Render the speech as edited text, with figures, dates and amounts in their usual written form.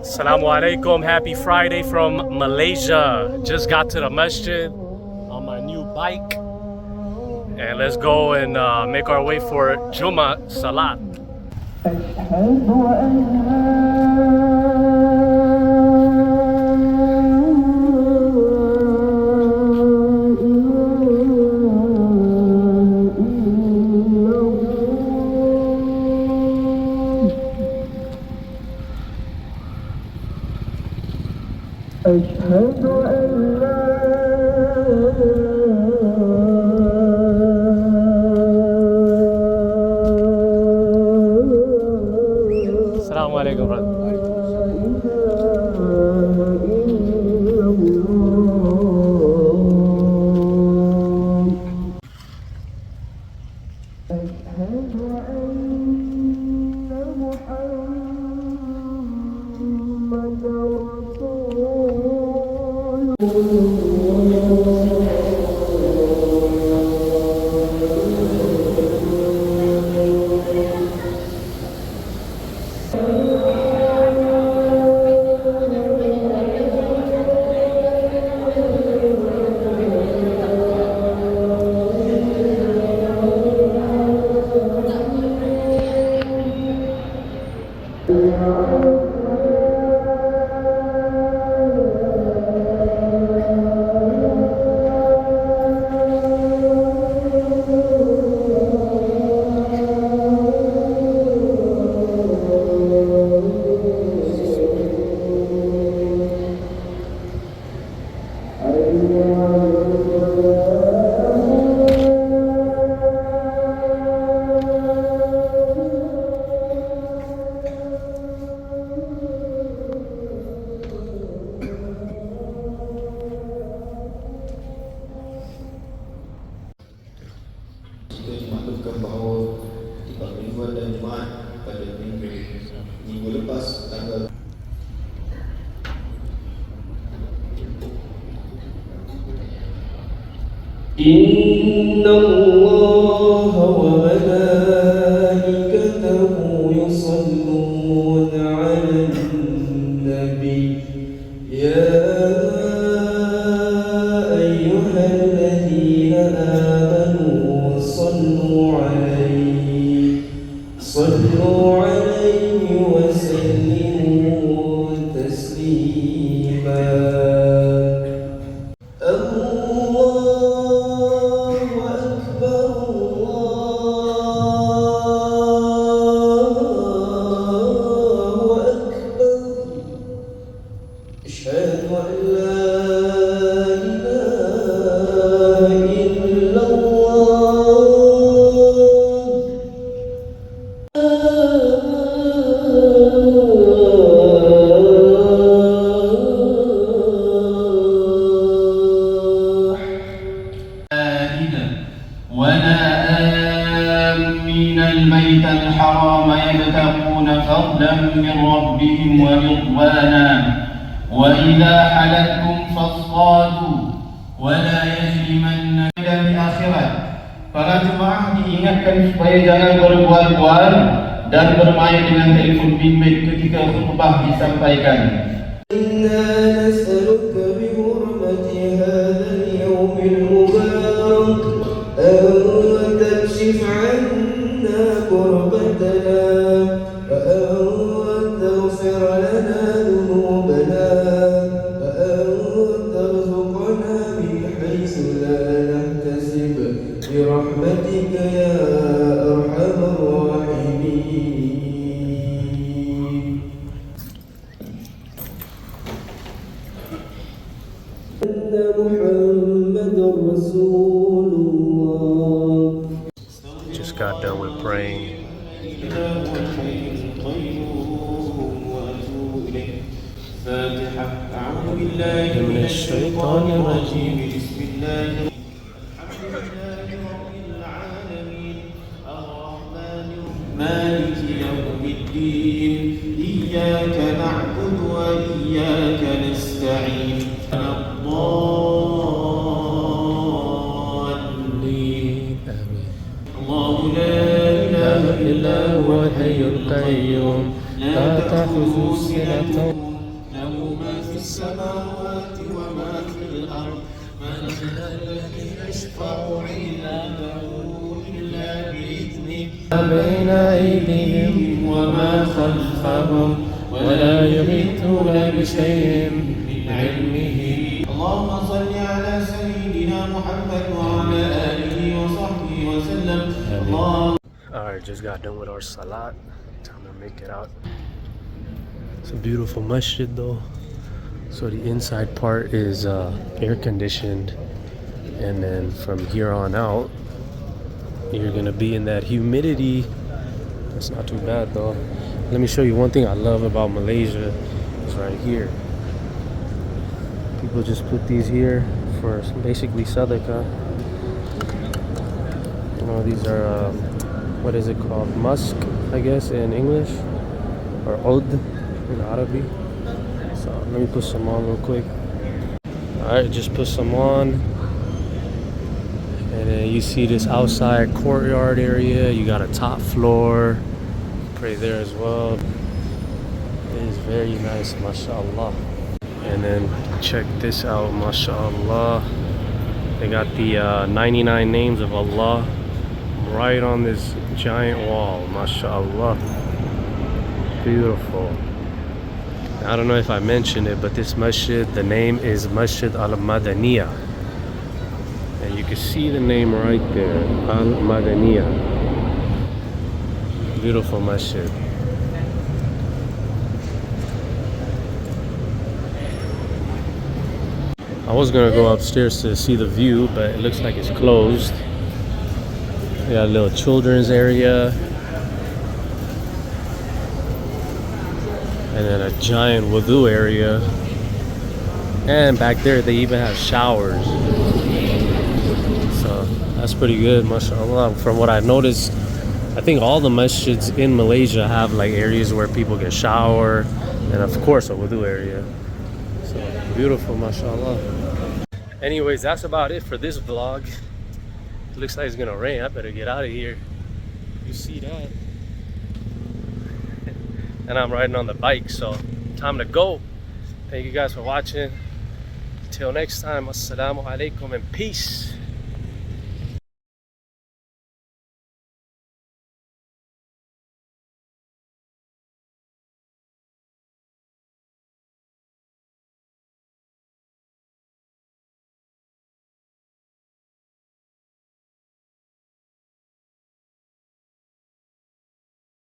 Assalamu alaikum, happy Friday from Malaysia. Just got to the Masjid on my new bike. And let's go and make our way for Jummah Salat. أشهد أن لا Assalamu alaikum, brother. Dimaklumkan bahawa tiba mingguan dan Jumaat pada minggu lepas tanggal إن الله وملائكته يصلون على النبي يا أيها الذين آمنوا صلوا عليه وسلموا تسليما أشهد أن لا إله إلا ولا آمين البيت الحرام يبتغون فضلا من ربهم ورضوانا وإذا حللتم فاصطادوا ولا يجرمن في akhirat. Para jemaah diingatkan supaya jangan berbual-bual dan bermain dengan telefon bimbit ketika khutbah disampaikan. إنا نسألك بحرمة هذا اليوم المبارك أن تكشف عنا كربتنا وأن تغفر لنا ذنوبنا وأن ترزقنا من حيث لا نحتسب برحمتك يا أرحم الراحمين. Just got done with praying. أعوذ بالله من الشيطان الرجيم بسم الله الحمد لله رب العالمين الرحمن مالك يوم الدين إياك نعبد وإياك نستعين الضالين الله لا إله إلا هو الحي القيوم لا تأخذه سنة له ما في السماوات وما في الأرض من ذا الذي يشفع عنده إلا بإذنه بين أيديهم وما خلفهم ولا يحيطون بشيء من علمه. اللهم صل على سيدنا محمد وعلى آله وصحبه وسلم. Alright, just got done with our salat. Time to make it out. It's a beautiful masjid though. So the inside part is air conditioned, and then from here on out you're gonna be in that humidity. It's not too bad though. Let me show you one thing I love about Malaysia is right here. People just put these here for basically sadaqah. You know, these are what is it called? Musk, I guess, in English, or oud in Arabic. So let me put some on real quick. Alright, just put some on. And then you see this outside courtyard area. You got a top floor. Pray there as well. It is very nice, mashallah. And then check this out, mashallah. They got the 99 names of Allah right on this giant wall, mashallah. Beautiful. I don't know if I mentioned it, but this masjid, the name is Masjid Al-Madaniah. And you can see the name right there, Al-Madaniah. Beautiful masjid. I was gonna go upstairs to see the view, but it looks like it's closed. We got a little children's area. And then a giant wudu area. And back there they even have showers. So that's pretty good, mashallah. From what I noticed, I think all the masjids in Malaysia have like areas where people can shower, and of course a wudu area. So beautiful, mashallah. Anyways, that's about it for this vlog. It looks like it's gonna rain. I better get out of here. You see that? And I'm riding on the bike, so time to go. Thank you guys for watching. Till next time, assalamu alaikum and peace.